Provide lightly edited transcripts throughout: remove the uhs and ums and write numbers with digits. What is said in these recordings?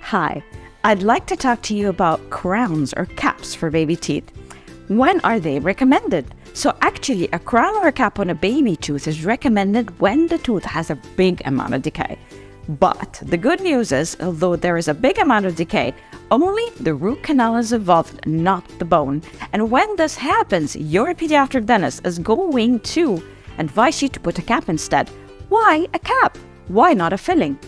Hi, I'd like to talk to you about crowns or caps for baby teeth. When are they recommended? So actually, a crown or a cap on a baby tooth is recommended when the tooth has a big amount of decay. But the good news is, although there is a big amount of decay, only the root canal is involved, not the bone. And when this happens, your pediatric dentist is going to advise you to put a cap instead. Why a cap? Why not a filling?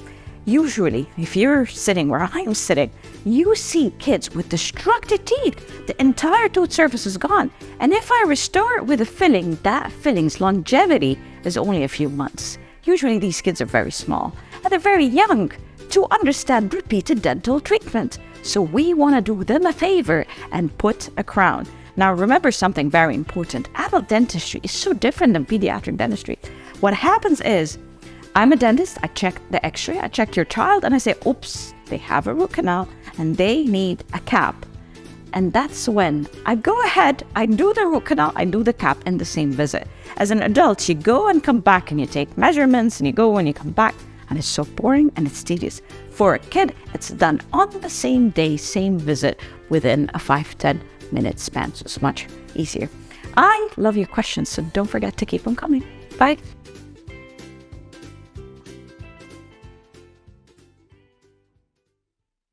Usually, if you're sitting where I'm sitting, you see kids with destructive teeth. The entire tooth surface is gone. And if I restore it with a filling, that filling's longevity is only a few months. Usually these kids are very small and they're very young to understand repeated dental treatment. So we want to do them a favor and put a crown. Now remember something very important. Adult dentistry is so different than pediatric dentistry. What happens is, I'm a dentist, I check the x-ray, I check your child, and I say, oops, they have a root canal and they need a cap. And that's when I go ahead, I do the root canal, I do the cap in the same visit. As an adult, you go and come back and you take measurements and you go and you come back, and it's so boring and it's tedious. For a kid, it's done on the same day, same visit, within a 5-10 minute span, so it's much easier. I love your questions, so don't forget to keep them coming. Bye.